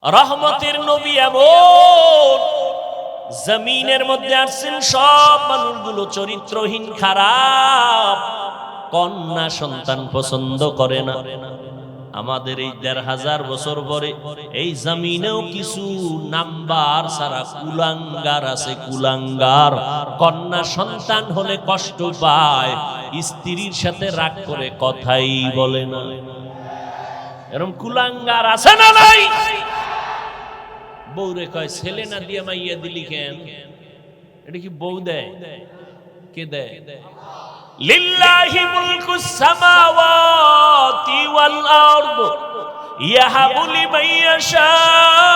রহমতের নবী এমন জমিনের মধ্যে আসছেন, সব মানুষগুলো চরিত্রহীন, খারাপ, কন্যা সন্তান পছন্দ করে না। আমাদের এই ১৫০০ বছর পরে এই জমিনেও কিছু নাম্বার সারা কুলাঙ্গার আছে, কুলাঙ্গার। কন্যা সন্তান হলে কষ্ট পায়, স্ত্রীর সাথে রাগ করে কথাই বলে না। এরকম কুলাঙ্গার আছে না নাই? বউরে কয় ছেলে না দিয়ে মাইয়া দিলি কেন? এটা কি বউ দেয়? কে দেয়? লিল্লাহি মুলকুস সামাওয়াতি ওয়াল আরদ ইয়াহাবু লিমান ইয়াশাউ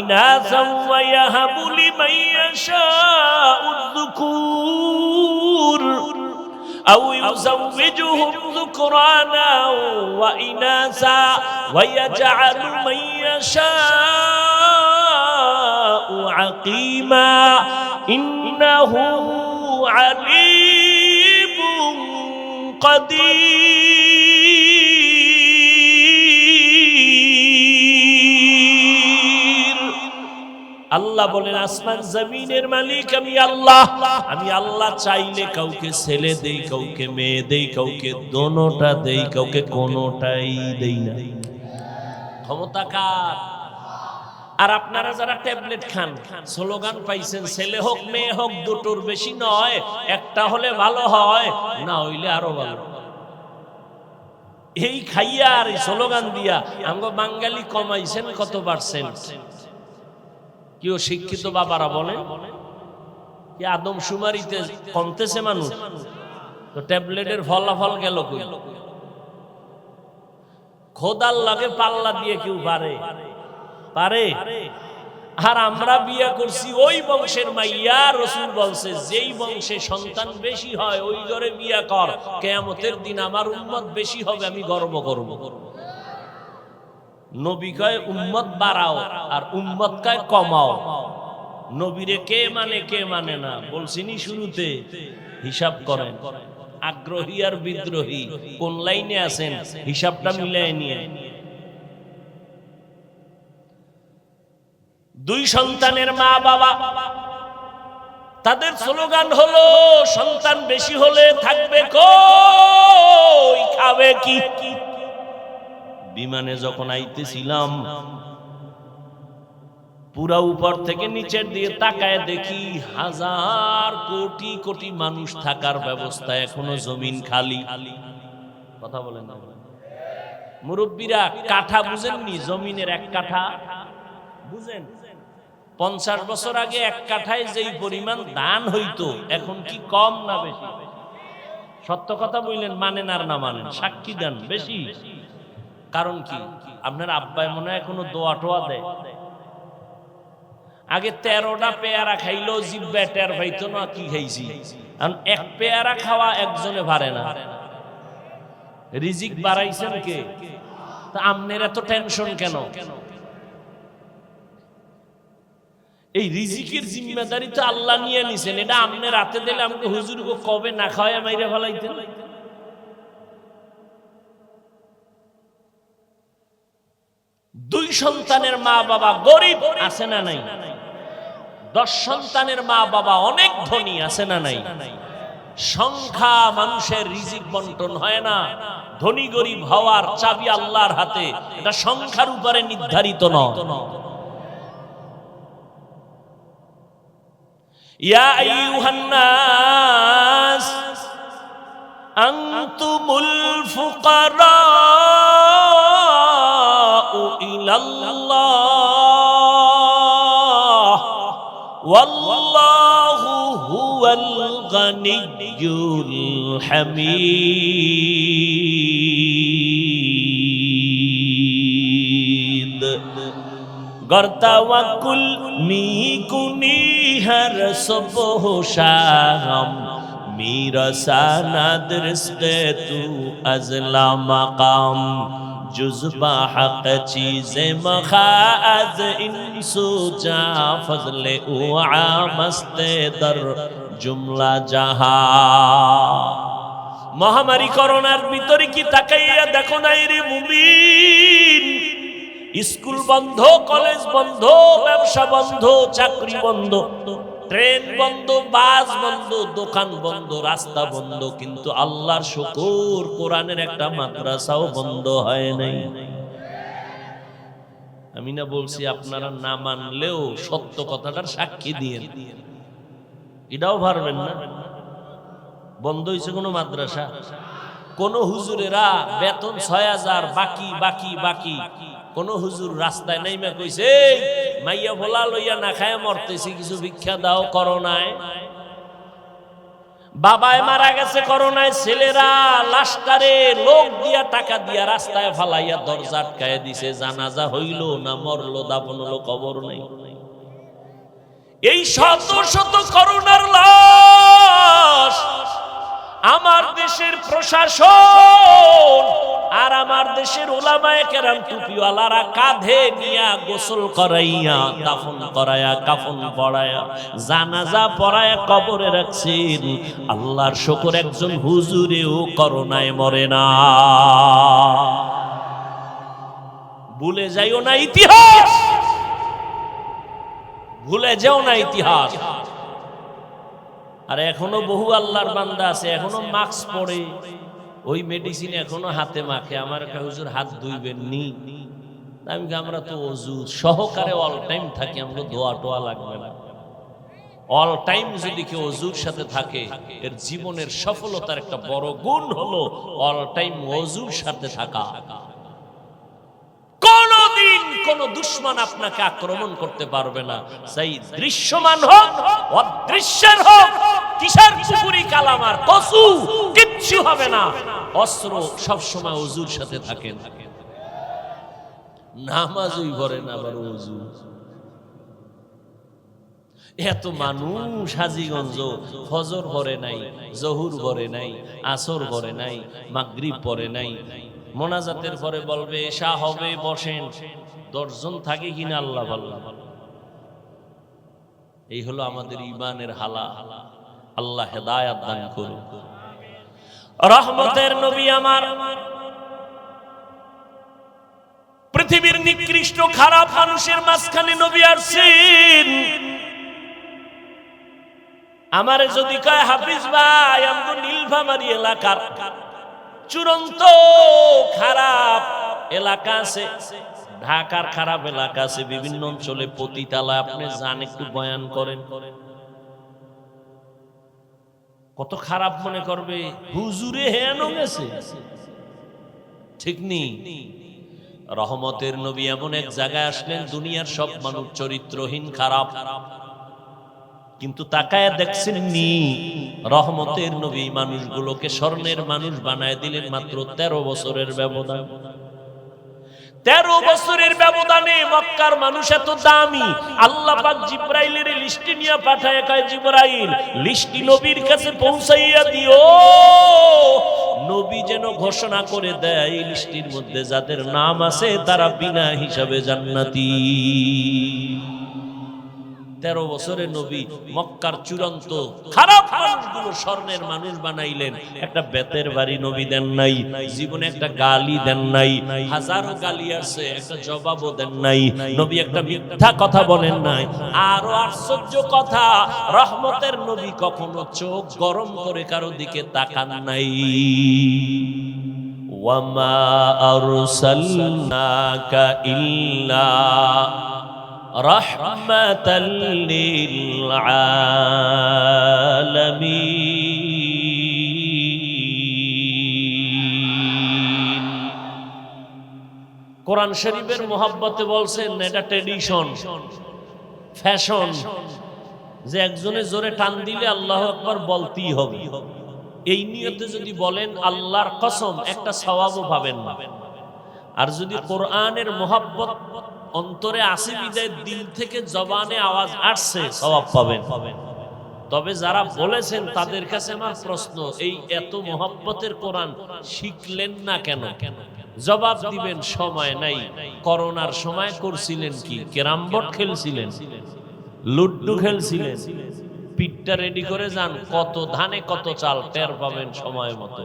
ইনাযান ওয়া ইয়াহাবু লিমান ইয়াশাউ যুকুর আও ইউযাওযিজুহুম যুকরানা ওয়া ইনাসা ওয়া ইয়াজআলু মান ইয়াশাউ আকিমা ইন্নাহু আলিমুন কাদির। আল্লাহ বলেন, আসমান জমিনের মালিক আমি আল্লাহ। আমি আল্লাহ চাইলে কাউকে ছেলে দেই, কাউকে মেয়ে দেই, কাউকে দোনোটা দেই, কাউকে কোনোটাই দেই না। ক্ষমতা কার? আর আপনারা যারা ট্যাবলেট খান, স্লোগান পাইছেন ছেলে হোক মেয়ে হোক দুটোর বেশি নয়, একটা হলে ভালো হয়, না হইলে আরো ভালো। এই খাইয়া আর স্লোগান দিয়া আমগো বাঙালি কমাইছেন কত পার্সেন্ট? কেউ শিক্ষিত বাবারা বলেন কি আদমশুমারিতে কমতেছে মানুষ? তো ট্যাবলেটের ফলাফল গেল কই? খোদার লাগে পাল্লা দিয়ে কেউ পারে? আর আমরা বিয়ে করছি ওই বংশের মাইয়া। রাসূল বলছে যেই বংশে সন্তান বেশি হয় ওই ঘরে বিয়ে কর, কিয়ামতের দিন আমার উম্মত বেশি হবে, আমি গর্ব করব। নবী কয় উম্মত বাড়াও আর উম্মত কয় কমাও। নবীরে কে মানে কে মানে না বলছিনি শুরুতে? হিসাব করেন। আগ্রহী আর বিদ্রোহী কোন লাইনে আছেন হিসাবটা মিলাই নিয়ে। দুই সন্তানের মা বাবা, তাদের স্লোগান হলো সন্তান বেশি হলে থাকবে কই, খাবে কি? বিমানে যখন আইতেছিলাম পুরা উপর থেকে নিচের দিকে তাকায় দেখি হাজার কোটি কোটি মানুষ থাকার ব্যবস্থা, এখনো জমিন খালি। কথা বলেন না মুরব্বীরা? কাঠা বুঝেননি? জমিনের এক কাঠা বুঝেন? 50 বছর আগে এক কাঠায় যেই পরিমাণ ধান হইতো, এখন কি কম না বেশি? সত্য কথা বললেন, মানেন আর না মানেন সাক্ষী দেন। বেশি। কারণ কি? আপনার আব্বাই মনে হয় এখনো দোয়া টোয়া দেয়। আগে 13টা পেয়ারা খাইলো জিব্বা টের পাইতো না কি খাইছি। কারণ এক পেয়ারা খাওয়া একজনে পারে না। রিজিক বাড়াইছেন কে? তা আপনার এত টেনশন কেন? এই রিজিকের জিম্মেদারি তো আল্লাহ নিয়ে নিছেন, এটা আমনে রাতে দিলে আমাকে হুজুর কবে না খাওয়ায় মাইরে ফেলাইতেন। দুই সন্তানের মা বাবা গরিব আছে না নাই? 10 সন্তানের মা বাবা অনেক ধনী আছে না নাই? সংখ্যা মানুষের রিজিক বন্টন হয় না। ধনী গরিব হওয়ার চাবি আল্লাহর হাতে, এটা সংখ্যার উপরে নির্ধারিত নয়। ইয়া আইয়ুহান নাস আনতুমুল ফুকারাউ ইলাল্লাহ ওয়াল্লাহু হুয়াল গানিয়্যুল হামিদ। গর্তাওয়াকুল মিকুনি হর সুবহ শাম মিরসানাদ রিজকে তু আজলা মাকাম जुज़्बा हक़ चीज़े मखाज़ इंसु जा फज़ले उआ मस्ते दर जुमला जहा। মহামারী করোনার ভিতরে কি তাকাইয়া দেখো নাই রে মুমিন? স্কুল বন্ধ, কলেজ বন্ধ, ব্যবসা বন্ধ, চাকরি বন্ধ, ট্রেন বন্ধ, বাস বন্ধ, দোকান বন্ধ, রাস্তা বন্ধ, কিন্তু আল্লাহর শুকর কোরআনের একটা মাদ্রাসাও বন্ধ হয় নাই। আমি না বলছি আপনারা না মানলেও সত্য কথাটার সাক্ষী দিয়ে এটাও পারবেন না। বন্ধ হয়েছে কোনো মাদ্রাসা? কোন হুজুরেরা বেতন ৬০০০ বাকি বাকি বাকি, কোন হুজুর রাস্তায় নাইমা কইছে মাইয়া ভোলা লইয়া না খায় মরতেছি, কিছু ভিক্ষা দাও করোনায়। বাবায় মারা গেছে করোনায়, ছেলেরা লাশটারে লোক দিয়া টাকা দিয়া রাস্তায় ফালাইয়া দরজা আটকায় দিছে, জানাজা হইল না মরলো, দাফন হলো, কবর নাই। এই শত শত করোনার লাশ আমার দেশের প্রশাসন আর আমার দেশের উলামায়ে কেরাম টুপিওয়ালারা কাঁধে নিয়া গোসল করাইয়া, দাফন করায়া, কাফন পরায়া, জানাজা পরায়া কবরে রাখছেন। আল্লাহর শুকর একজন হুজুরেও করোনায় মরে না। ভুলে যাইও না ইতিহাস, ভুলে যাও না ইতিহাস। আর এখনো বহু আল্লাহর বান্দা আছে এখনো মাস্ক পরে, ওই মেডিসিন এখনো হাতে মাখে। আমার একটা হুজুর হাত ধুইবেন নি, আমি আমরা তো ওযু সহকারে অল টাইম থাকি, আমাকে দোয়া টোয়া লাগবে না। অল টাইম যদি কেউ ওযুর সাথে থাকে, এর জীবনের সফলতার একটা বড় গুণ হলো অল টাইম ওযুর সাথে থাকা। কোনদিন কোন দুশমন আপনাকে আক্রমণ করতে পারবে না, সেই দৃশ্যমান হোক অদৃশ্যের হোক, কিসের কুফরি কালাম আর কসু কিচ্ছু হবে না। অস্ত্র সব সময় ওযুর সাথে থাকে। নামাজই পড়ে না, আবার ওযু। এত মানুষ হাজীগঞ্জ ফজর পড়ে নাই, জহুর পড়ে নাই, আসর পড়ে নাই, মাগরিব পড়ে নাই। মোনাজাতের পরে বলবে এশা হবে, বসেন। 10 জন থাকে কিনা আল্লাহ ভালো। এই হলো আমাদের ঈমানের হালা। আল্লাহ হেদায়েত দান করুন। রহমতের নবী আমার, পৃথিবীর নিকৃষ্ট খারাপ মানুষের মাঝখানে নবী আসছেন। আমারে যদি কয় হাফিজ ভাই, আমগো নীলফামারী এলাকার চূড়ান্ত খারাপ এলাকা আছে, ঢাকার খারাপ এলাকা আছে, বিভিন্ন অঞ্চলে পতিতালা, আপনি যান একটু বয়ান করেন, কত খারাপ মনে করবে হুজুরে হেয়ানো গেছে, ঠিক নেই। রহমতের নবী এমন এক জায়গায় আসলেন, দুনিয়ার সব মানুষ চরিত্রহীন খারাপ, কিন্তু তাকায় দেখছেন নি রহমতের নবী মানুষগুলোকে স্বর্ণের মানুষ বানায় দিলেন মাত্র 13 বছরের ব্যবধান। 13 বছরের ব্যবধানে মক্কার মানুষ এত দামি, আল্লাহ পাক জিবরাইলের লিস্টি নিয়ে পাঠায়, কয় জিবরাইল লিস্টি নবীর কাছে পৌঁছাইয়া দিও, নবী যেন ঘোষণা করে দেয় এই লিস্টির মধ্যে যাদের নাম আছে তারা বিনা হিসাবে জান্নাতি। 13 বছরের নবী মক্কার চূড়ান্ত খারাপ মানুষগুলো স্বর্ণের মানুষ বানাইলেন। একটা বেতের বাড়ি নবী দেন নাই, জীবনে একটা গালি দেন নাই, হাজারো গালি আছে একটা জবাবও দেন নাই, নবী একটা মিথ্যা কথা বলেন নাই। আরো আশ্চর্য কথা, রহমতের নবী কখনো চোখ গরম করে কারো দিকে তাকান নাই। ওয়ামা আরসালনাকা ইল্লা রাহমাতাল লিল আলামিন। কোরআন শরীফের মোহাব্বতে বলছেন এটা ট্রেডিশন, ফ্যাশন, যে একজনে জোরে টান দিলে আল্লাহু আকবার বলতেই হবে। এই নিয়তে যদি বলেন আল্লাহর কসম একটা সওয়াবও পাবেন না। আর যদি কোরআনের মোহাব্বত অন্তরে আসে বিদায় দিল থেকে জবানে আওয়াজ আসছে, সওয়াব পাবেন। তবে যারা বলেছেন তাদের কাছে আমার প্রশ্ন, এই এত মোহাব্বতের কোরআন শিখলেন না কেন? জবাব দিবেন সময় নাই। করোনার সময় করছিলেন কি? ক্যারাম বোর্ড খেলছিলেন, লুড্ডু খেলছিলেন, পিঠটা রেডি করে যান, কত ধানে কত চাল টের পাবেন সময় মতো।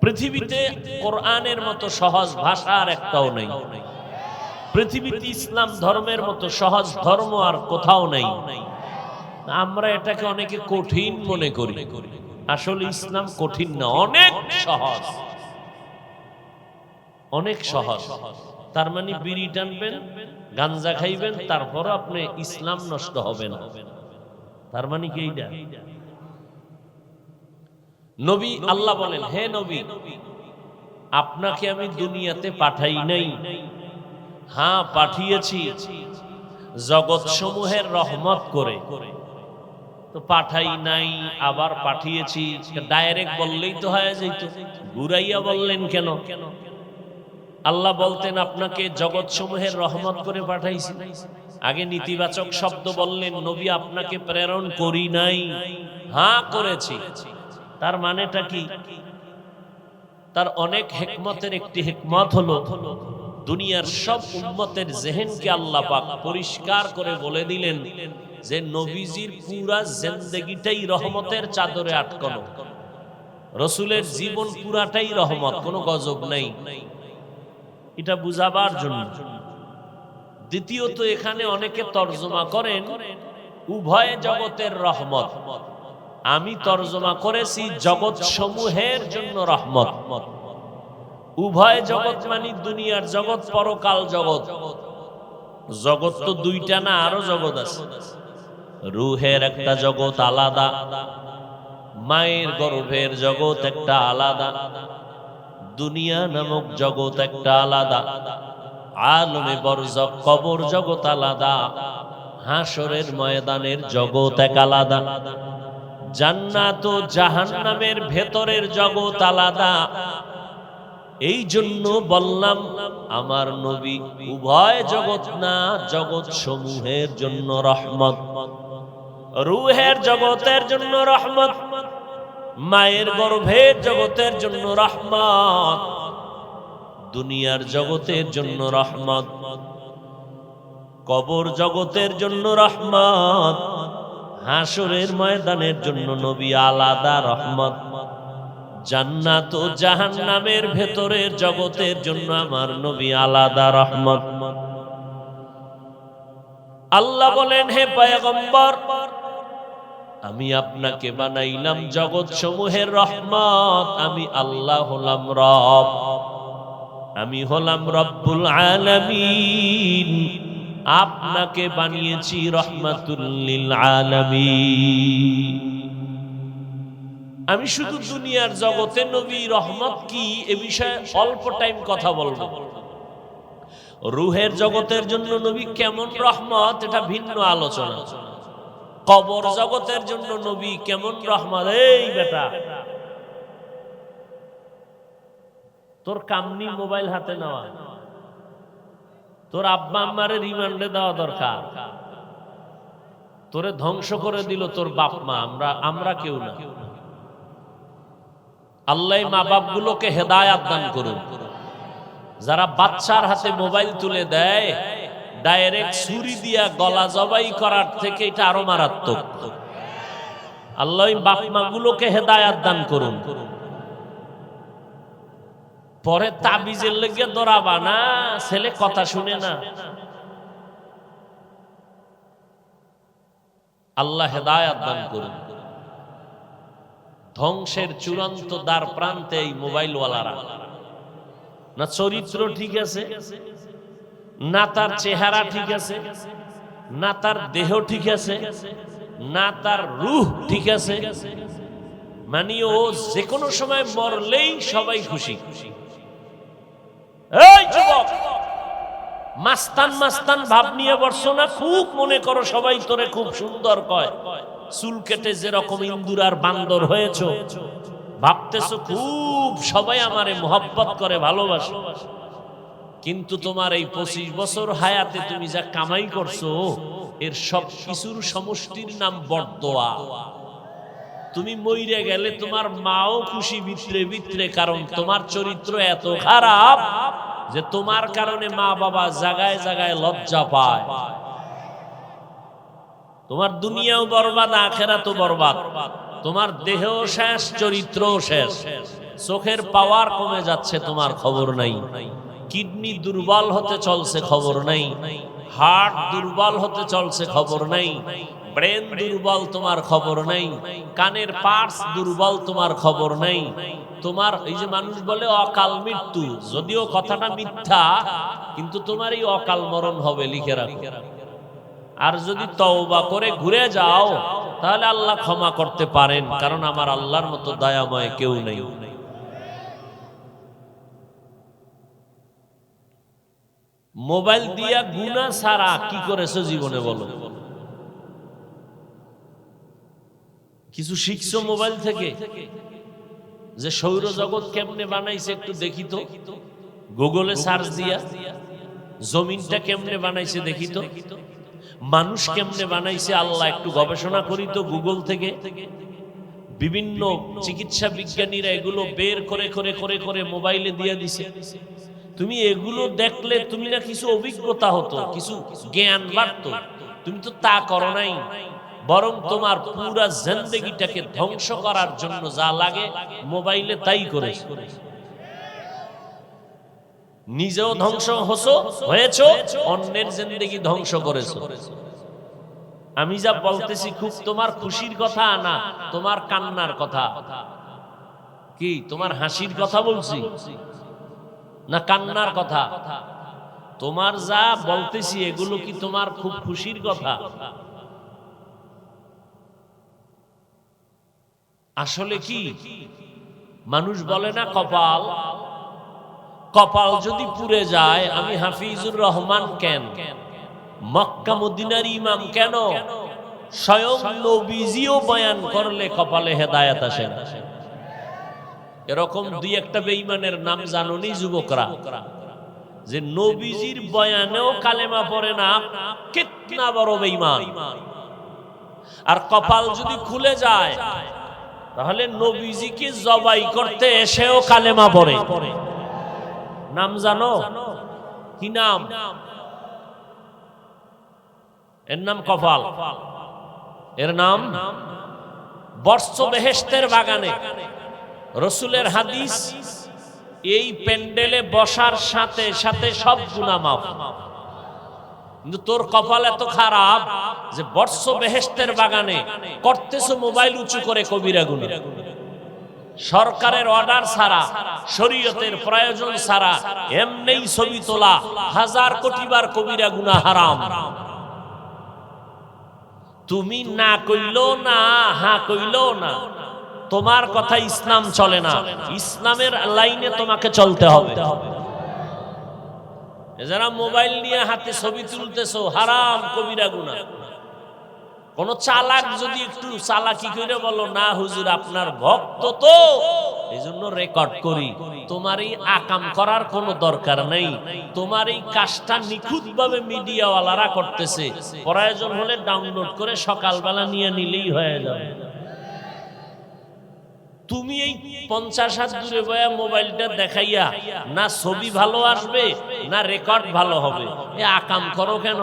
পৃথিবীতে কোরআনের মতো সহজ ভাষা আর একটাও নেই। পৃথিবীতে ইসলাম ধর্মের মতো সহজ ধর্ম আর কোথাও নেই। আমরা এটাকে অনেকে কঠিন মনে করি, আসলে ইসলাম কঠিন না, অনেক সহজ, অনেক সহজ। তার মানে বিড়ি টানবেন, গাঞ্জা খাইবেন, তারপর আপনি ইসলাম নষ্ট হবে না, তার মানে কি এইটা? নবী আল্লাহ বলেন, হে নবী, আপনাকে আমি দুনিয়াতে পাঠাই নাই, হ্যাঁ পাঠিয়েছি জগৎ সমূহের রহমত করে। তো পাঠাই নাই আবার পাঠিয়েছি, ডাইরেক্ট বললেই তো হয়ে যেত, ঘুরাইয়া বললেন কেন? আল্লাহ বলতেন আপনাকে জগৎ সমূহের রহমত করে পাঠাইছি, আগে নেতিবাচক শব্দ বললেন, নবী আপনাকে প্রেরণ করি নাই, হ্যাঁ করেছি। তার মানেটা কি? তার অনেক হিকমতের একটি হিকমত হলো দুনিয়ার সব উম্মতের জেহেনকে আল্লাহ পাক পরিষ্কার করে বলে দিলেন যে নবীজির পুরা জিন্দেগিটাই রহমতের চাদরে আটকানো, রসুলের জীবন পুরাটাই রহমত, কোনো গজব নাই, এটা বুঝাবার জন্য। দ্বিতীয়ত এখানে অনেকে তর্জমা করেন উভয় জগতের রহমত, আমি তর্জমা করেছি জগৎ সমূহের জন্য রহমত। উভয় জগৎ মানে দুনিয়ার জগৎ, পরকাল জগৎ। জগৎ তো দুইটা না, আরো জগৎ আছে। রুহের একটা জগৎ আলাদা, মায়ের গর্ভের জগৎ একটা আলাদা, দুনিয়া নামক জগৎ একটা আলাদা, আলমে বরজখ কবর জগৎ আলাদা, হাসরের ময়দানের জগৎ এক আলাদা, জান্নাত ও জাহান্নামের ভেতরের জগৎ আলাদা। এই জন্য বললাম আমার নবী উভয় জগৎ না, জগৎ সমূহের জন্য রহমত। রুহের জগতের জন্য রহমত, মায়ের গর্ভের জগতের জন্য রহমত, দুনিয়ার জগতের জন্য রহমত, কবর জগতের জন্য রহমত, হাসরের ময়দানের জন্য নবী আলাদা রহমত, জান্নাত ও জাহান্নামের ভেতরের জগতের জন্য আমার নবী আলাদা রহমত। আল্লাহ বলেন, হে পয়গম্বর, আমি আপনাকে বানাইলাম জগৎ সমূহের রহমত, আমি আল্লাহ হলাম রব, আমি হলাম রব্বুল আলামিন, আপনাকে বানিয়েছি রহমাতুল লিল আলামিন। আমি শুধু দুনিয়ার জগতে নবী রহমত কি এ বিষয়ে অল্প টাইম কথা বলবো। রুহের জগতের জন্য নবী কেমন রহমত এটা ভিন্ন আলোচনা। কবর জগতের জন্য নবী কেমন রহমত, এই বেটা তোর কামনি মোবাইল হাতে নেওয়া, তোর আব্বা আম্মারে রিমান্ডে দেওয়া দরকার, তোরে ধ্বংস করে দিল তোর বাপ মা, আমরা কেউ না। আল্লাহ মা বাপ গুলোকে হেদায়াত দান করুন। যারা বাচ্চার হাতে মোবাইল তুলে দেয়, ডাইরেক্ট ছুরি দিয়া গলা জবাই করার থেকে এটা আরো মারাত্মক। আল্লাহ বাপ মা গুলোকে হেদায়াত দান করুন। পরে তাবিজের লেগে দৌড়াবা না, ছেলে কথা শুনে না। আল্লাহ হেদায়াত দান করুন। ধ্বংসের চূড়ান্ত দ্বার প্রান্তে এই মোবাইলওয়ালারা, না চরিত্র ঠিক আছে, না তার চেহারা ঠিক আছে, না তার দেহ ঠিক আছে, না তার রূহ ঠিক আছে, মানে ও যে কোনো সময় মরলেই সবাই খুশি। এই যুবক, মাস্তান মাস্তান ভাব নিয়ে বসছো না, খুব মনে করো সবাই তোরে খুব সুন্দর কয়, চুল কেটে যেরকম ইন্দুর আর বান্দর হয়েছো, ভাবতেছো খুব সবাই আমারে মোহব্বত করে ভালোবাসে। কিন্তু তোমার এই 25 বছর হায়াতে তুমি যা কামাই করছো, এর সব কিছুর সমষ্টির নাম বরদোয়া। তুমি মইরে গেলে তোমার মাও খুশি ভিতরে ভিতরে, কারণ তোমার চরিত্র এত খারাপ যে তোমার কারণে মা বাবা জায়গায় জায়গায় লজ্জা পায়। তোমার দুনিয়াও বরবাদ, আখিরাতও বরবাদ, তোমার দেহও শেষ, চরিত্রও শেষ, চোখের পাওয়ার কমে যাচ্ছে, তোমার খবর নাই। কিডনি দুর্বল হতে চলছে খবর নাই, হার্ট দুর্বল হতে চলছে খবর নাই, ব্রেন দুর্বল তোমার খবর নাই, কানের পার্টস দুর্বল তোমার খবর নাই। তোমার এই যে মানুষ বলে অকাল মৃত্যু, যদিও কথাটা মিথ্যা, কিন্তু তোমার এই অকাল মরণ হবে, লিখে রাখো। আর যদি তওবা করে ঘুরে যাও তাহলে আল্লাহ ক্ষমা করতে পারেন, কারণ আমার আল্লাহর মতো দয়াময় কেউ নেই। মোবাইল দিয়া গুনাহ ছাড়া কি করেছো জীবনে বলো? কিছু শিখছো মোবাইল থেকে? যে সৌরজগৎ কেমনে বানাইছে একটু দেখি তো, গুগলে সার্চ দিয়া। জমিনটা কেমনে বানাইছে দেখি তো, মানুষ কেমনে বানাইছে আল্লাহ একটু গবেষণা করি তো গুগল থেকে। বিভিন্ন চিকিৎসা বিজ্ঞানীরা এগুলো বের করে করে করে করে মোবাইলে দিয়ে দিছে। তুমি এগুলো দেখলে তুমি না কিছু অভিজ্ঞতা হতো, কিছু জ্ঞান বাড়তো, তুমি তো তা করো নাই। বরং তোমার পুরা জিন্দেগিটাকে ধ্বংস করার জন্য যা লাগে মোবাইলে তাই করেছো। নিজেও ধ্বংস হয়েছো, অন্যের জিন্দেগি ধ্বংস করেছো। আমি যা বলতেছি খুব তোমার খুশির কথা না, তোমার কান্নার কথা। কি তোমার হাসির কথা বলছি না কান্নার কথা? তোমার যা বলতেছি এগুলো কি তোমার খুব খুশির কথা? আসলে কি মানুষ বলে না কপাল, কপাল যদি পুড়ে যায়, আমি হাফিজুর রহমান কেন, মক্কা মদিনার ইমাম কেন, স্বয়ং নবীজিও বয়ান করলে কপালে হেদায়েত আসে না। এরকম দুই একটা বেঈমানের নাম জানোনি যুবকরা, যে নবীজির বয়ানেও কালেমা পড়ে না, কিতনা বড় বেঈমান। আর কপাল যদি খুলে যায় তাহলে নবীজিকে জবাই করতে এসেও কালেমা পড়ে। নাম জানো কি নাম? এর নাম কপাল। এর নাম বর্ষ বেহেশতের বাগানে। রসুলের হাদিস, এই প্যান্ডেলে বসার সাথে সাথে সব গুনাহ মাফ। কিন্তু তোর কপাল এত খারাপ যে বর্ষ বেহেশতের বাগানে করতেছো মোবাইল উঁচু করে কবিরা গুনাহ। সরকারের অর্ডার ছাড়া, শরীয়তের প্রয়োজন ছাড়া এমনিই ছবি তোলা 1000 কোটি বার কবিরা গুনাহ হারাম। তুমি না কইলো না, হ্যাঁ কইলো না, তোমার কথা ইসলাম চলে না। ইসলামের লাইনে তোমাকে চলতে হবে। যারা মোবাইল নিয়ে হাতে ছবি তুলতেছো, হারাম কবিরা গুনাহ। কোন চালাক যদি একটু চালাকি করে বলো, না হুজুর আপনার ভক্ত তো এইজন্য রেকর্ড করি, তোমার এই আকাম করার কোনো দরকার নেই। তোমার এই কাজটা নিখুঁতভাবে মিডিয়াওয়ালারা করতেছে, প্রয়োজন হলে ডাউনলোড করে সকালবেলা নিয়ে নিলেই হয়ে যাবে। তুমি এই 50 হাত দূরে বয়া মোবাইলটা দেখাইয়া না ছবি ভালো আসবে না রেকর্ড ভালো হবে, এ আকাম করো কেন?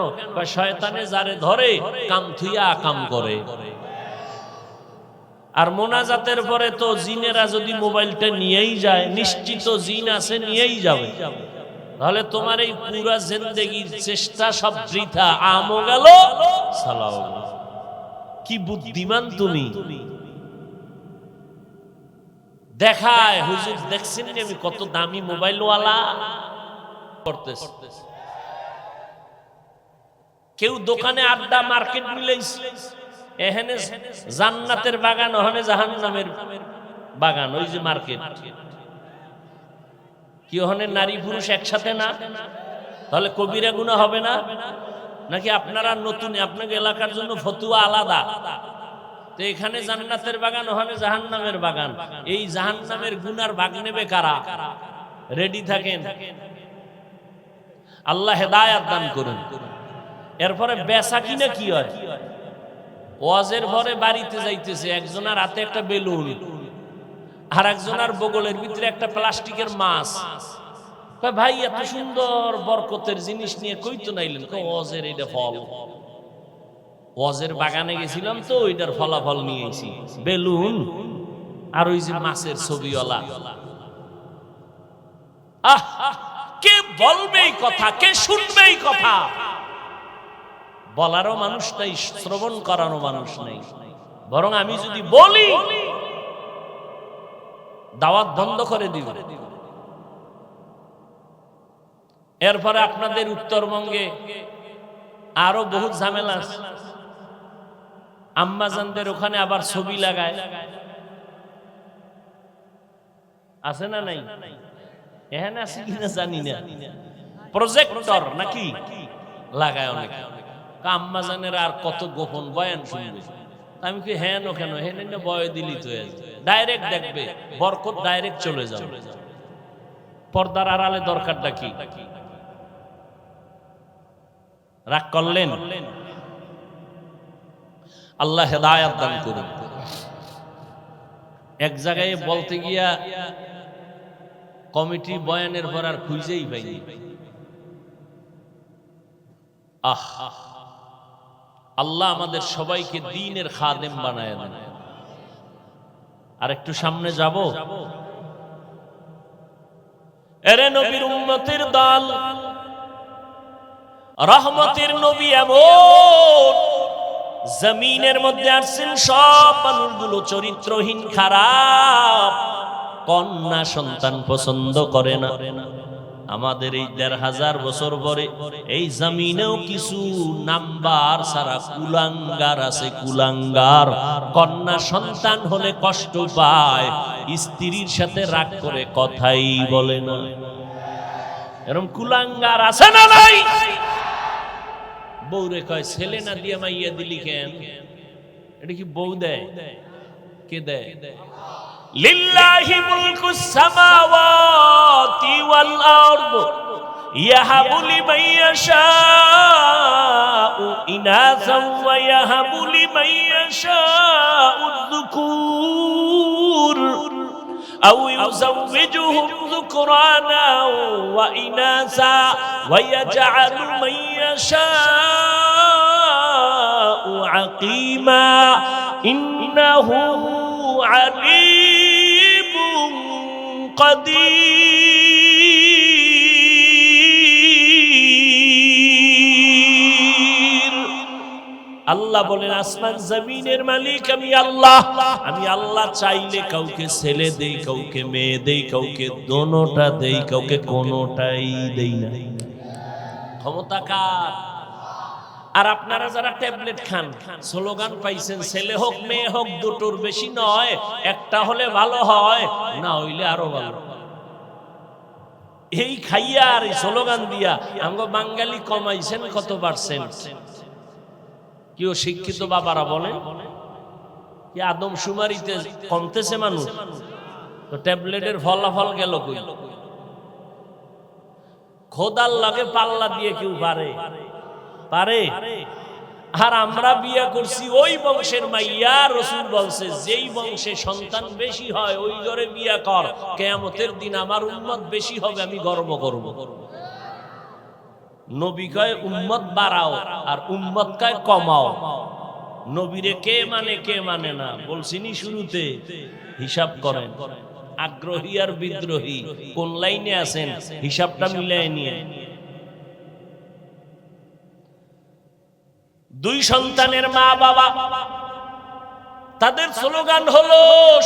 শয়তানে যারে ধরে কাম থুইয়া আকাম করে। আর মোনাজাতের পরে তো জিনেরা যদি মোবাইলটা নিয়েই যায়, নিশ্চিত জিন আছে নিয়েই যাবে, তাহলে তোমার এই পুরা জিন্দেগির চেষ্টা সব বৃথা, আমও গেল সালাও গেল। কি বুদ্ধিমান তুমি! দেখায় হুজুর দেখছেন আমি কত দামি মোবাইলওয়ালা করতেছে। কেউ দোকানে আড্ডা মার্কেট মিলাইছে, এখানে জান্নাতের বাগান, ওখানে জাহান্নামের বাগান। ওই যে মার্কেট কি, ওখানে নারী পুরুষ একসাথে না? তাহলে কবিরা গুনাহ হবে না? নাকি আপনারা নতুন, আপনাকে এলাকার জন্য ফতুয়া আলাদা? তো এখানে জান্নাতের বাগান, ওখানে জাহান্নামের বাগান। এই জাহান্নামের গুনার ভাগ নেবে কারা? রেডি থাকেন। আল্লাহ হেদায়েত দান করুন। এরপরে বেচা কিনা কি হয়? ওয়াজের পরে বাড়িতে যাইতেছে, একজনের হাতে একটা বেলুন, আর একজনের বগলের ভিতরে একটা প্লাস্টিকের মাছ। ভাই এত সুন্দর বরকতের জিনিস নিয়ে কই তো নাইলেন? ওয়াজের এটা ফল, ওয়াজের বাগানে গেছিলাম তো ওইটার ফলাফল নিয়েছি, বেলুন আর ওই যে মাছের ছবিওয়ালা। কে বলবে এই কথা, কে শুনবে এই কথা? বলারও মানুষ নাই, শ্রবণ করারও মানুষ নেই। বরং আমি যদি বলি দাওয়াত বন্ধ করে দিব। এরপরে আপনাদের উত্তরবঙ্গে আরো বহুত ঝামেলা আছে। আম্মাজানদের ওখানে আবার ছবি লাগায়, আছে না নাই? এখানে আছে কিনা জানি না, প্রজেক্টর নাকি লাগায় অনেক। আম্মাজানের আর কত গোপন বয়ান শুনবে? আমি কি হ্যাঁ নো কেন, হ্যাঁ না বয় দিলি তো ডাইরেক্ট দেখবে, বরকত ডাইরেক্ট চলে যাবে। পর্দার আড়ালে দরকারটা কি? রাগ করলেন? আল্লাহ হেদায়েত দান করুন। এক জায়গায় বলতে গিয়া কমিটি বয়ানের পর আর খুঁজেই পাইনি। আল্লাহ আমাদের সবাইকে দ্বীনের খাদেম বানায় দেন। আর একটু সামনে যাব। এরে নবীর উম্মতের দল, রহমতের নবী এমন জমিনের মধ্যে আসছেন, সব মানুষগুলো চরিত্রহীন, খারাপ, কন্যা সন্তান পছন্দ করে না। আমাদের এই ১৫০০ বছর পরে এই জমিনেও কিছু নাম্বার ছাড়া কুলাঙ্গার আছে, কুলাঙ্গার। কন্যা সন্তান হলে কষ্ট পায়, স্ত্রীর সাথে রাগ করে কথাই বলে না। এরকম কুলাঙ্গার আছে না নাই? বউরে কয় ছেলে না দিয়ে মাইয়া দিলি কেন? এটা কি বউ দেয়? কে দেয়? লিল্লাহি মুলকুস সামাওয়াতি ওয়াল আরদ ইয়াহাবু লিমান ইয়াশাউ ইনাসান ওয়া ইয়াহাবু লিমান ইয়াশাউ যুকুর আও ইউযাওবিজুহুম যুকরানা ওয়া ইনাসা ওয়া ইয়াজআলু মান ইয়াশাউ আকিমা ইন্নাহু আলিমুন কাদির। আল্লাহ বলেন আসমান জমিনের মালিক আমি আল্লাহ। আমি আল্লাহ চাইলে কাউকে ছেলে দেই, কাউকে মেয়ে দেই, কাউকে দোনোটা দেই, কাউকে কোনোটাই দেই না। ক্ষমতা কার? আর আপনারা যারা ট্যাবলেট খান, স্লোগান পাইছেন ছেলে হোক মেয়ে হোক দুটোর বেশি নয়, একটা হলে ভালো হয়, না হইলে আরো ভালো। এই খাইয়া আর এই স্লোগান দিয়া আমগো বাঙালি কমাইছেন কত পার্সেন্ট? কেউ শিক্ষিত বাবারা বলেন কি আদমশুমারিতে কমতেছে মানুষ? তো ট্যাবলেটের ফলাফল গেল কই? খোদার লাগে পাল্লা দিয়ে কেউ পারে? পারে? আর আমরা বিয়া করছি ওই বংশের মাইয়া। রাসূল বলছে যেই বংশে সন্তান বেশি হয় ওই ঘরে বিয়া কর, কিয়ামতের দিন আমার উম্মত বেশি হবে, আমি গর্ব করব। নবী কয় উম্মত বাড়াও আর উম্মত কয় কমাও। নবীরে কে মানে কে মানে না বলছিনি শুরুতে? হিসাব করেন। আগ্রহী আর বিদ্রোহী কোন লাইনে আছেন হিসাবটা মিলাই নিয়ে। দুই সন্তানের মা বাবা, তাদের স্লোগান হলো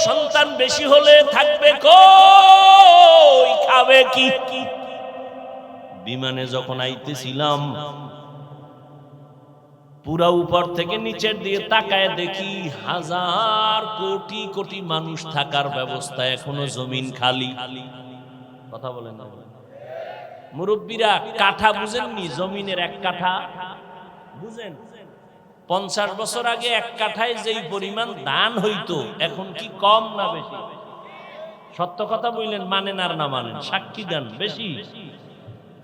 সন্তান বেশি হলে থাকবে কই, খাবে কি? বিমানে যখন আইতেছিলাম পুরা উপর থেকে নিচের দিকে তাকায় দেখি হাজার কোটি কোটি মানুষ থাকার ব্যবস্থা, এখনো জমিন খালি। কথা বলেন না মুরব্বীরা? কাঠা বুঝেননি? জমিনের এক কাঠা বুঝেন? 50 বছর আগে এক কাঠায় যেই পরিমাণ ধান হইতো এখন কি কম না বেশি? সত্য কথা বললেন, মানেন আর না মানেন সাক্ষী দেন। বেশি।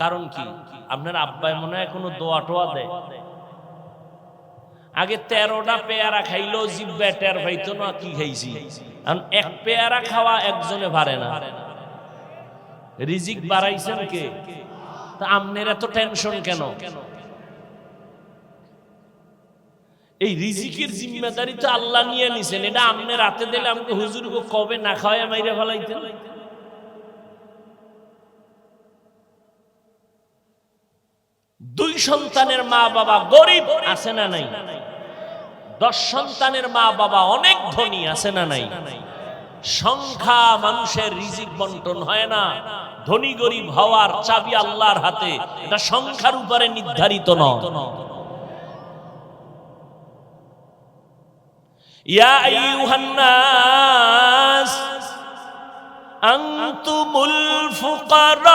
কারণ কি? আপনার আব্বাই মনে হয় কোনো দোয়া টোয়া দেয়? আগে 13টা পেয়ারা খাইলেও জিব্বা টের পাইতো না কি খাইছি। কারণ এক পেয়ারা খাওয়া একজনে পারে না। রিজিক বাড়াইছেন কে? তা আপনার এত টেনশন কেন? এই রিজিকের জিম্মেদারি তো আল্লাহ নিয়ে নিছেন, এটা আপনি রাতে দিলে আমাকে হুজুর কবে না খাওয়ায় মাইরে ফেলাইতেন। 2 সন্তানের মা বাবা গরিব আছে না নাই? 10 সন্তানের মা বাবা অনেক ধনী আছে না নাই? সংখ্যা মানুষের রিজিক বন্টন হয় না। ধনী গরিব হওয়ার চাবি আল্লাহর হাতে, এটা সংখ্যার উপরে নির্ধারিত নয়। ইয়া আইয়ুহান নাস আনতুমুল ফুকারাউ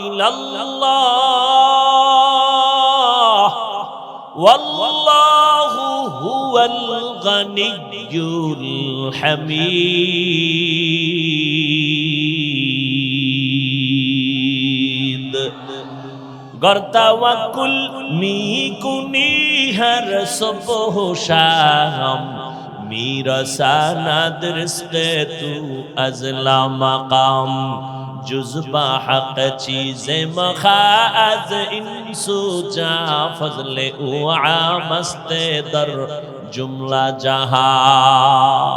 ইলাল্লাহ ওয়াল্লাহু হুয়াল গানিয়্যুল হামিদ। गर तवक्कुल मी कुनी हर सुबह शाम मेरा सनद रिज़्क़े तू अज़ला मकाम जुज़्बा हक़ चीज़े मखाज़ इंसु जा फज़ले उआ मस्ते दर जुमला जहां।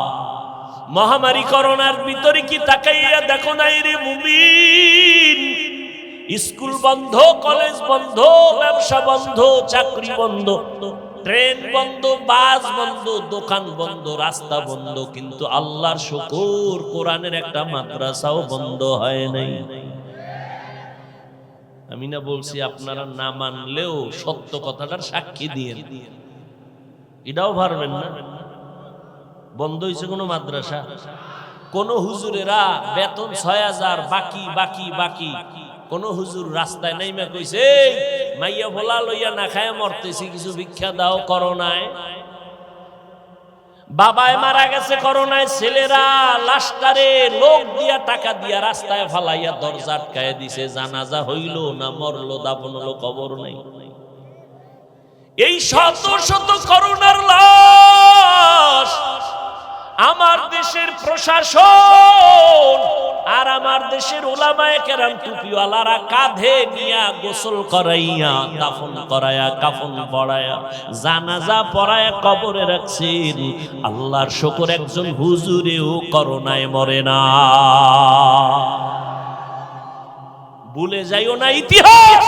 महामारी করোনার ভিতরে কি তাকাইয়া দেখো নাই রে মুমিন? স্কুল বন্ধ, কলেজ বন্ধ, ব্যবসা বন্ধ, চাকরি বন্ধ, ট্রেন বন্ধ, বাস বন্ধ, দোকান বন্ধ, রাস্তা বন্ধ, কিন্তু আল্লাহর শুকর কোরআনের একটা মাদ্রাসাও বন্ধ হয় নাই। আমি না বলছি আপনারা না মানলেও সত্য কথাটার সাক্ষী দিয়ে এটাও পারবেন না। বন্ধ হয়েছে কোন মাদ্রাসা? কোন হুজুরেরা বেতন ৬০০০ বাকি বাকি বাকি। কোন হুজুর রাস্তায় নাইমা কইছে মাইয়া ভোলা লইয়া না খায় মরতেছি, কিছু ভিক্ষা দাও। করোনায় বাবায় মারা গেছে, করোনায় ছেলেরা লাশটারে লোক দিয়া টাকা দিয়া রাস্তায় ফালাইয়া দরজা আটকায় দিছে। জানাজা হইল না মরলো, দাফন হলো, কবর নাই। এই শত শত করোনার লাশ আমার দেশের প্রশাসন আর আমার দেশের উলামায়ে কেরাম টুপিওয়ালারা কাঁধে নিয়া গোসল করাইয়া, দাফন করায়া, কাফন পরায়া, জানাজা পরায়া কবরে রাখছেন। আল্লাহর শুকর একজন হুজুরেও করোনায় মরে না। ভুলে যাইও না ইতিহাস,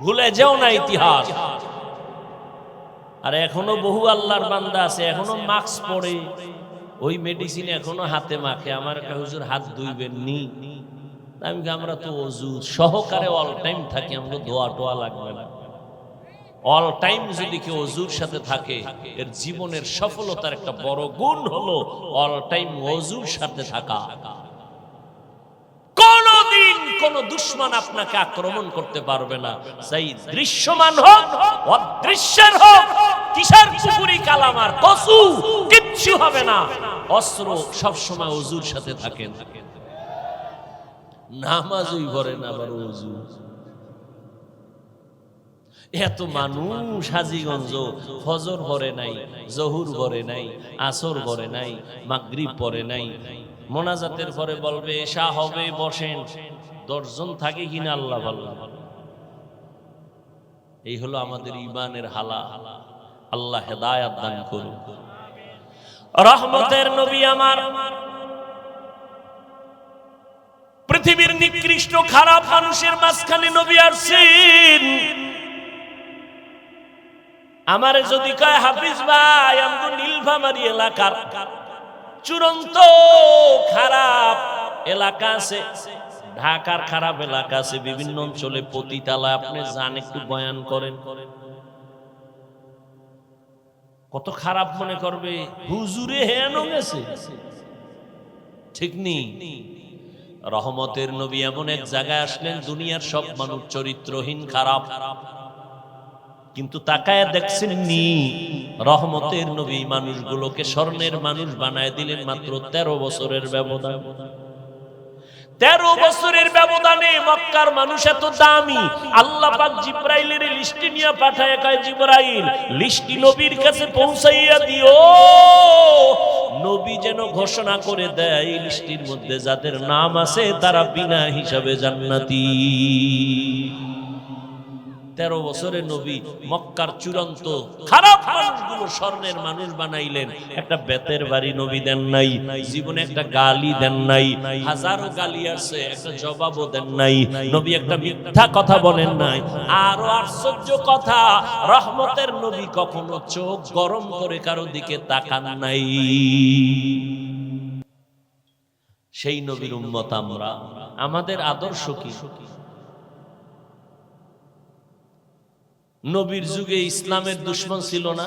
ভুলে যাও না ইতিহাস। আর এখনো বহু আল্লাহর বান্দা আছে এখনো মাস্ক পরে, ওই মেডিসিন এখনো হাতে মাখে। আমার একটা হুজুর হাত ধুইবেন নি, আমি আমরা তো ওযু সহকারে অল টাইম থাকি, আমাকে দোয়া টোয়া লাগবে না। অল টাইম যদি কেউ ওযুর সাথে থাকে, এর জীবনের সফলতার একটা বড় গুণ হলো অল টাইম ওযুর সাথে থাকা। কোনদিন কোন দুশমন আপনাকে আক্রমণ করতে পারবে না, সেই দৃশ্যমান হোক অদৃশ্যের হোক, কিসের পুকুরি কালামার কসু কিচ্ছু হবে না। অস্ত্র সব সময় ওযুর সাথে থাকেন। নামাজই পড়ে না আবার ওযু। এত মানুষ হাজীগঞ্জ ফজর পড়ে নাই, জহুর পড়ে নাই, আসর পড়ে নাই, মাগরিব পড়ে নাই। মোনাজাতের পরে বলবে এশা হবে, বসেন। 10 জন থাকে কিনা আল্লাহ ভালো। এই হলো আমাদের ঈমানের হালা। আল্লাহ হেদায়েত দান করুন। রহমতের নবী আমার, পৃথিবীর নিকৃষ্ট খারাপ মানুষের মাঝখানে নবী আসছেন। আমারে যদি কয় হাফিজ ভাই, আমগো নীলফামারী এলাকার চূড়ান্ত খারাপ এলাকা আছে, ঢাকার খারাপ এলাকা আছে, বিভিন্ন অঞ্চলে পতিতালা, আপনি যান একটু বয়ান করেন, কত খারাপ মনে করবে হুজুরে হেয়ানো গেছে, ঠিক নেই। রহমতের নবী এমন এক জায়গায় আসলেন, দুনিয়ার সব মানুষ চরিত্রহীন খারাপ, কিন্তু তাকায় দেখছেন নি রহমতের নবী মানুষগুলোকে স্বর্ণের মানুষ বানায় দিলেন মাত্র 13 বছরের ব্যবধান। 13 বছরের ব্যবধানে মক্কার মানুষ এত দামি। আল্লাহ পাক জিবরাইলের লিস্টি নিয়ে পাঠায়, কয় জিবরাইল লিস্টি নবীর কাছে পৌঁছাইয়া দিও, নবী যেন ঘোষণা করে দেয় এই লিস্টির মধ্যে যাদের নাম আছে তারা বিনা হিসাবে জান্নাতি। 13 বছরের নবী মক্কার চূড়ান্ত খারাপ মানুষগুলো স্বর্ণের মানুষ বানাইলেন। একটা বেতের বাড়ি নবী দেন নাই, জীবনে একটা গালি দেন নাই, হাজারো গালি আছে একটা জবাবও দেন নাই, নবী একটা মিথ্যা কথা বলেন নাই। আরো আশ্চর্য কথা, রহমতের নবী কখনো চোখ গরম করে কারো দিকে তাকান নাই। সেই নবীর উম্মত আমরা। আমাদের আদর্শ কি? নবীর যুগে ইসলামের দুশমন ছিল না?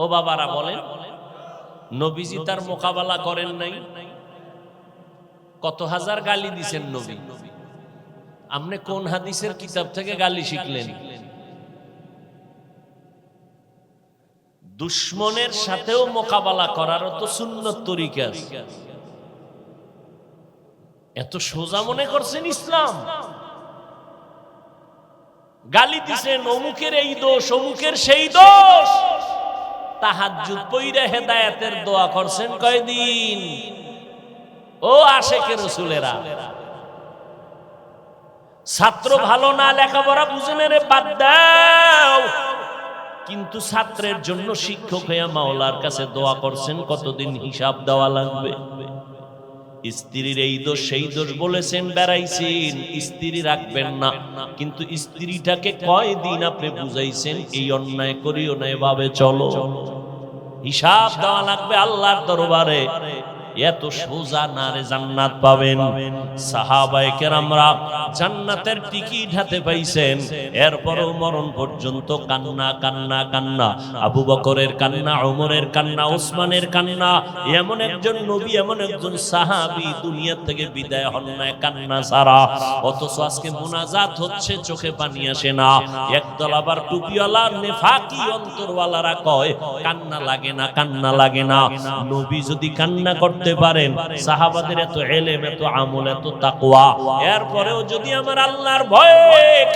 ও বাবারা বলেন, নবীজি তার মোকাবেলা করেন নাই? কত হাজার গালি দিছেন নবী। আপনি কোন হাদিসের কিতাব থেকে গালি শিখলেন? দুশমনের সাথেও মোকাবেলা করারও তো সুন্নত তরিকা আছে। এত সোজা মনে করছেন ইসলাম? গালি দিছেন, অমুকের এই দোষ, অমুকের সেই দোষ। তাহাজ্জুদ পইরা হেদায়েতের দোয়া করছেন কয়দিন? ও আশেকের রাসূলেরা, ছাত্র ভালো না, লেখাপড়া বুঝে না রে, বাদ দাও। কিন্তু ছাত্রের জন্য শিক্ষক হইয়া মাওলার কাছে দোয়া করছেন, কতদিন হিসাব দেওয়া লাগবে। স্ত্রীর এই দোষ সেই দোষ বলেছেন, বেড়াইছেন, স্ত্রী রাখবেন না, কিন্তু স্ত্রীটাকে কয়দিন আপনি বুঝাইছেন এই অন্যায় করিও না, এভাবে চলো। হিসাব দেওয়া লাগবে আল্লাহর দরবারে। এত সোজা না রে জান্নাত পাবেন। সাহাবায়ে কেরামরা জান্নাতের টিকিট হাতে পাইছেন, এরপরও মরণ পর্যন্ত কান্না কান্না কান্না। আবু বকরের কান্না, ওমরের কান্না, ওসমানের কান্না। এমন একজন নবী, এমন একজন সাহাবী দুনিয়া থেকে বিদায় হন না কান্না ছাড়া। অথচ আজকে মুনাজাত হচ্ছে, চোখে পানি আসে না। একদল আবার টুপিওয়ালা নেফাকি অন্তরওয়ালারা কয় কান্না লাগে না, কান্না লাগে না। নবী যদি কান্না করতে পারেন, সাহাবাদের এত ইলম, এত আমল, এত তাকওয়া, এরপরেও যদি আমার আল্লাহর ভয়ে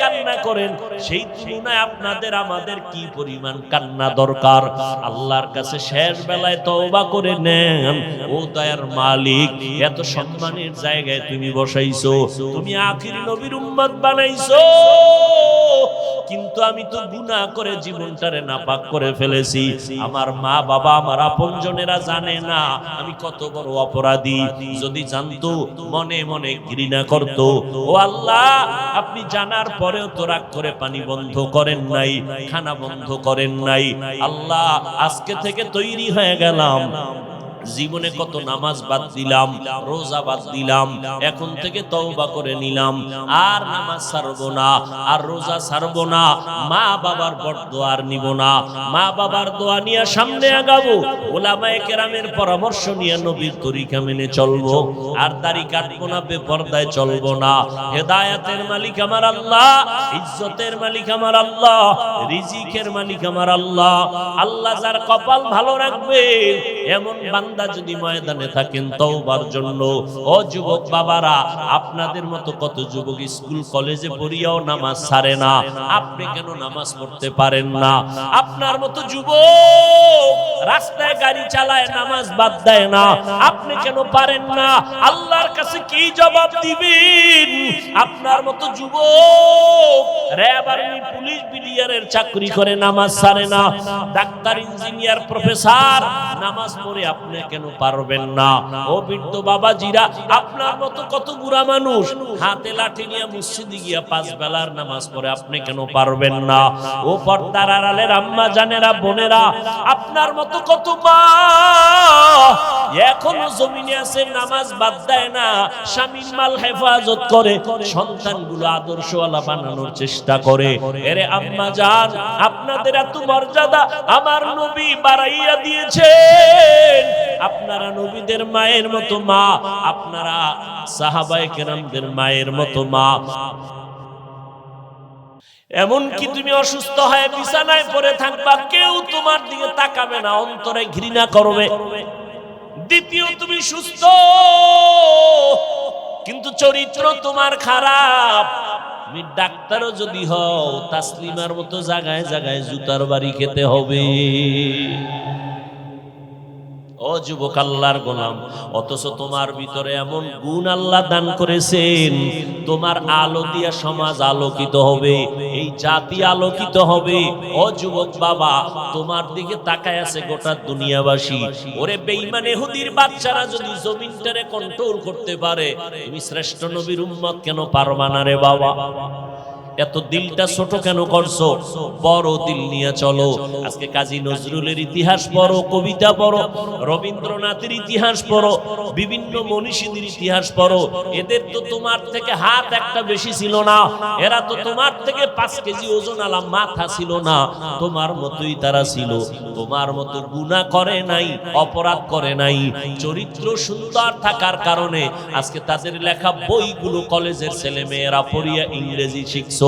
কান্না করেন, সেই তুলনায় আপনাদের আমাদের কি পরিমাণ কান্না দরকার। আল্লাহর কাছে শেষ বেলায় তওবা করে নেন। ও দয়ার মালিক, এত সম্মানের জায়গায় তুমি বসাইছো, তুমি আখির নবীর উম্মত বানাইছো, কিন্তু আমি তো গুনাহ করে জীবনটারে নাপাক করে ফেলেছি। আমার মা বাবা, আমার আপনজনেরা জানে না আমি কত বড় অপরাধী। যদি জানতো মনে মনে ঘৃণা করত। ও আল্লাহ, আপনি জানার পরেও তো রাগ করে পানি বন্ধ করেন নাই, খানা বন্ধ করেন নাই। আল্লাহ, আজকে থেকে তৈরি হয়ে গেলাম, জীবনে কত নামাজ বাদ দিলাম, রোজা বাদ দিলাম, এখন থেকে তওবা করে নিলাম, আর নামাজ ছাড়বো না, আর রোজা ছাড়বো না, মা বাবার বরদোয়া আর নিব না। মা বাবার দোয়া নিয়ে সামনে আগাবো, উলামায়ে কেরামের পরামর্শ নিয়ে নবীর তরিকা মেনে চলবো, আর দাড়ি কাটবো না, বেপরদায় চলবো না। হেদায়েতের মালিক আমার আল্লাহ, ইজ্জতের মালিক আমার আল্লাহ, রিজিকের মালিক আমার আল্লাহ। আল্লাহ যার কপাল ভালো রাখবে, এমন বান্দা যদি ময়দানে থাকেন তওবার জন্য। ও যুবক বাবারা, আপনাদের মতো কত যুবক স্কুল কলেজে পড়িয়াও নামাজ ছাড়ে না, আপনি কেন নামাজ পড়তে পারেন না? আপনার মতো যুবক রাস্তায় গাড়ি চালায়, নামাজ বাদ দেয় না, আপনি কেন পারেন না? আল্লাহর কাছে কি জবাব দিবেন? আপনার মতো যুবক র‍্যাব, আর্মি, পুলিশ, বিডিআরের চাকরি করে নামাজ ছাড়ে না, ডাক্তার, ইঞ্জিনিয়ার, প্রফেসর নামাজ পড়ে, আপনি কেন পারবেন না? ও বৃদ্ধ বাবাজিরা, আপনার মতো কত বুড়া মানুষ হাতে লাঠি নিয়ে মসজিদে গিয়া 5 বেলার নামাজ পড়ে, আপনি কেন পারবেন না? ও পর্দার আড়ালের আম্মা জানেরা, বোনেরা, আপনার মতো কত মা এখনো জমিনে আছে, নামাজ বাদ দেয় না, স্বামীর মাল হেফাজত করে, সন্তানগুলো আদর্শওয়ালা বানানোর চেষ্টা করে। এরে আম্মা জান, আপনাদের এত মর্যাদা আমার নবী বাড়াইয়া দিয়েছেন। আপনারা নবীদের মায়ের মতো মা, আপনারা সাহাবায়ে কেরামদের মায়ের মতো মা। এমন কি তুমি অসুস্থ হয়ে বিছানায় পড়ে থাকবা, কেউ তোমার দিকে তাকাবে না, অন্তরে ঘৃণা করবে। দ্বিতীয়, তুমি সুস্থ কিন্তু চরিত্র তোমার খারাপ, তুমি ডাক্তারও যদি হও, তাসলিমার মতো জায়গায় জায়গায় জুতার বাড়ি খেতে হবে। ও যুবক আল্লাহর গোলাম, অথচ তোমার ভিতরে এমন গুণ আল্লাহ দান করেছেন, তোমার আলো দিয়া সমাজ আলোকিত হবে, এই জাতি আলোকিত হবে। ও যুবক বাবা, তোমার দিকে তাকায় আছে গোটা দুনিয়াবাসী। ওরে বেঈমান ইহুদির বাচ্চারা যদি জমিনটারে কন্ট্রোল করতে পারে, তুমি শ্রেষ্ঠ নবীর উম্মত কেন পারবা না রে বাবা? এত দিলটা ছোট কেন করছো? বড় দিল নিয়ে চলো। আজকে কাজী নজরুলের ইতিহাস পড়ো, কবিতা পড়ো, রবীন্দ্রনাথের ইতিহাস পড়ো, বিভিন্ন মনীষীদের ইতিহাস পড়ো। এদের তো তোমার থেকে হাত একটা বেশি ছিল না, এরা তো তোমার থেকে 5 কেজি ওজন আলা মাথা ছিল না। তোমার মতোই তারা ছিল, তোমার মতো গুনাহ করে নাই, অপরাধ করে নাই। চরিত্র সুন্দর থাকার কারণে আজকে তাদের লেখা বইগুলো কলেজের ছেলে মেয়েরা পড়িয়া ইংরেজি শিখছো,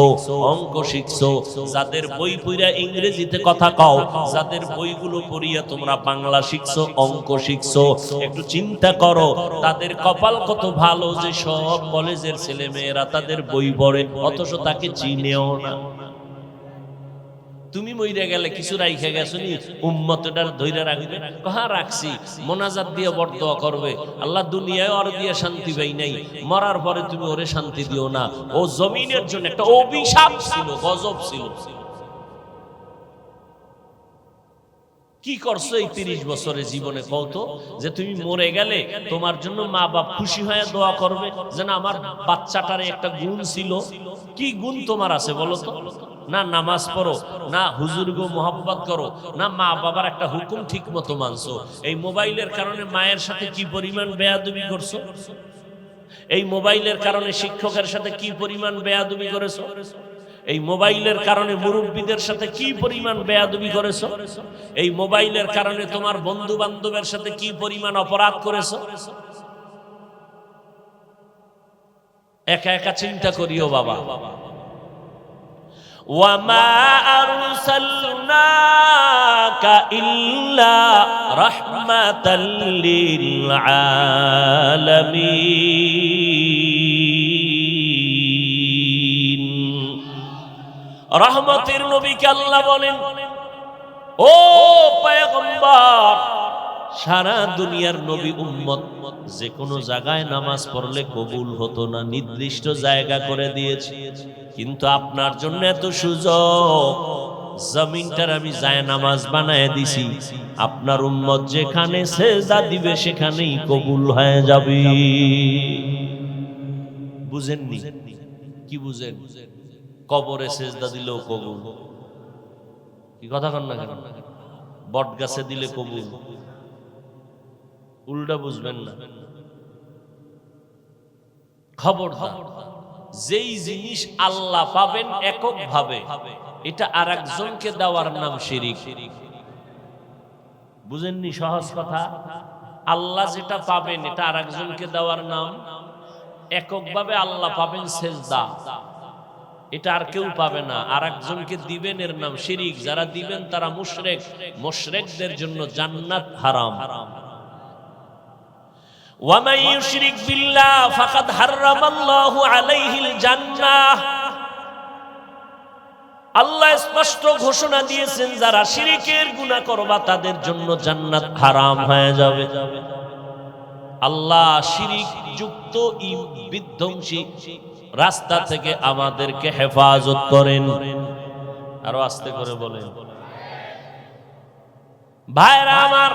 অঙ্ক শিখছো। যাদের বই পড়িয়া ইংরেজিতে কথা কও, যাদের বইগুলো পড়িয়া তোমরা বাংলা শিখছো, অঙ্ক শিখছো, একটু চিন্তা করো তাদের কপাল কত ভালো যে সব কলেজের ছেলে মেয়েরা তাদের বই পড়ে, অথচ তাকে চিনেও না। তুমি মইরা গেলে কিছু রাইখা গেছো নি উম্মতটার ধইরা রাখবে? কহা রাখছি, মোনাজাত দিয়ে বরদোয়া করবে, আল্লাহ দুনিয়ায় ওর দিয়ে শান্তি পাই নাই, মরার পরে তুমি ওরে শান্তি দিও না। ও জমিনের জন্য একটা অভিশাপ ছিল, গজব ছিল। কি করছো এই 30 বছরের জীবনে? কত যে তুমি মরে গেলে তোমার জন্য মা বাপ খুশি হয়ে দোয়া করবে যে না আমার বাচ্চাটারে একটা গুণ ছিল। কি গুণ তোমার আছে বলো তো? না নামাজ পড়ো, না হুজুরগো মোহাব্বত করো, না মা বাবার একটা হুকুম ঠিক মতো মানছো। এই মোবাইলের কারণে মায়ের সাথে কি পরিমাণ বেয়াদবি করছো? এই মোবাইলের কারণে শিক্ষকের সাথে কি পরিমাণ বেয়াদবি করেছো? এই মোবাইলের কারণে মুরব্বীদের সাথে কি পরিমাণ বেয়াদবি করেছো? এই মোবাইলের কারণে তোমার বন্ধু বান্ধবের সাথে কি পরিমাণ অপরাধ করেছো? একা একা চিন্তা করিও বাবা। ওয়ামা আরসালনাকা ইল্লা রাহমাতাল লিল আলামিন। রহমতের নবীকে আল্লাহ বলেন, ও পয়গম্বর, সারা দুনিয়ার নবী উম্মত যে কোনো জায়গায় নামাজ পড়লে কবুল হতো না, নির্দিষ্ট জায়গা করে দিয়েছি। কিন্তু আপনার জন্য এত সুযোগ, জমিনটার আমি যায় নামাজ বানায় দিছি, আপনার উম্মত যেখানে সেজদা দিবে সেখানেই কবুল হয়ে যাবে। বুঝেননি? কি বুঝেন? কবরে সেজদা দিলেও কবুল। কি কথা কন না কেন? বট গাছে দিলে কবুল, উল্টা বুঝবেন না। খবরদার, যেই জিনিস আল্লাহ পাবেন একক ভাবে, এটা আরেকজনকে দেওয়ার নাম শিরিক। বুঝেননি? সহজ কথা, আল্লাহ যেটা পাবেন এটা আরেকজনকে দেওয়ার নাম, এককভাবে আল্লাহ পাবেন সেজদা, এটা আর কেউ পাবে না, আরেকজনকে দিবেন এর নাম শিরিক। যারা দিবেন তারা মুশরিক, মুশরিকদের জন্য জান্নাত হারাম। ওয়ামান ইউশরিক বিল্লাহ ফাকাদ হারামাল্লাহু আলাইহিল জান্নাহ। আল্লাহ স্পষ্ট ঘোষণা দিয়েছেন যারা শিরকের গুনাহ করবা তাদের জন্য জান্নাত হারাম হয়ে যাবে। আল্লাহ শিরিক যুক্ত বিধ্বংসী রাস্তা থেকে আমাদেরকে হেফাজত করেন। আরো আস্তে করে বলেন। ভাইরা আমার,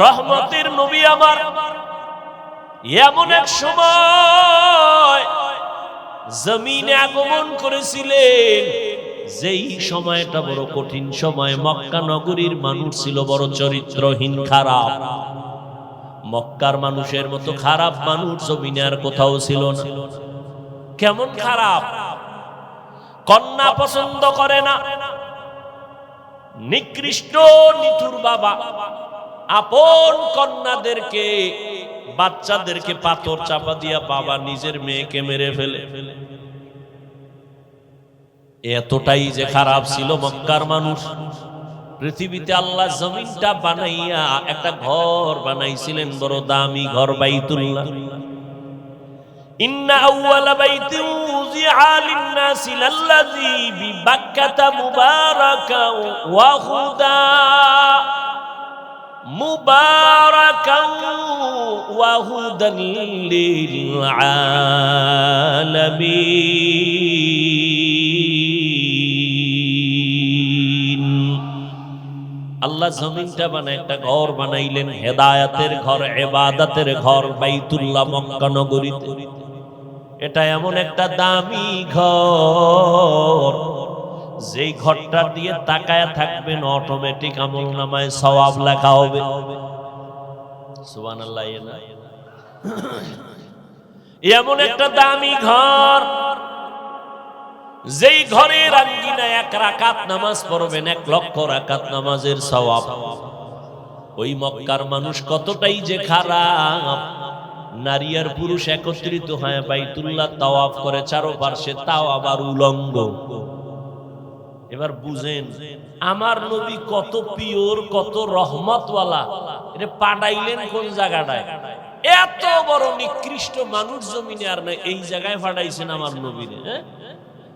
রহমতের নবী আমার এমন এক সময় জমিনে আগমন করেছিলেন, যেই সময়টা বড় কঠিন সময়। মক্কা নগরীর মানুষ ছিল বড় চরিত্রহীন, খারাপ। মক্কার মানুষের মতো খারাপ মানুষ জমিনে আর কোথাও ছিল না। কেমন খারাপ? কন্যা পছন্দ করে না, নিকৃষ্ট নিঠুর বাবা আপন কন্যাদেরকে, বাচ্চাদেরকে পাথর চাপা দিয়া বাবা নিজের মেয়েকে মেরে ফেলে। এতটাই যে খারাপ ছিল মক্কার মানুষ। পৃথিবীতে আল্লাহ জমিনটা বানাইয়া একটা ঘর বানাইছিলেন, বড় দামি ঘর, বাইতুল্লাহ। ইন্না আউওয়ালা বাইতিন উযিআ লিন-নাসি লাল্লাযী বিবাক্কাতা মুবারাকা ওয়া হুদা। মুবারাকান ওয়া হুদান লিল আলামিন। আল্লাহ জমিনটা বানায় একটা ঘর বানাইলেন, হেদায়েতের ঘর, ইবাদতের ঘর, বাইতুল্লাহ মক্কা নগরীতে। এটা এমন একটা দামি ঘর, যেই ঘরটা দিয়ে তাকায় থাকবেন অটোমেটিক আমলনামায় সওয়াব লেখা হবে। সুবহানাল্লাহ। এমন একটা দামি ঘর, যেই ঘরের আঙ্গিনায় 1 রাকাত নামাজ পড়বেন 1 লক্ষ রাকাত নামাজের সওয়াব। ওই মক্কার মানুষ কতটাই যে খারাপ, নারী আর পুরুষ একত্রিত হয় বাইতুল্লাহ তাওয়াফ করে চারপাশে, তাও আবার উলঙ্গ। এবার বুঝেন আমার নবী কত পিওর, কত রহমতওয়ালা, এটা পাঠাইলেন কোন জায়গাটায়? এত বড় নিকৃষ্ট মানুষ জমিনে আর না, এই জায়গায় পাঠাইছেন আমার নবীরে। হ্যাঁ,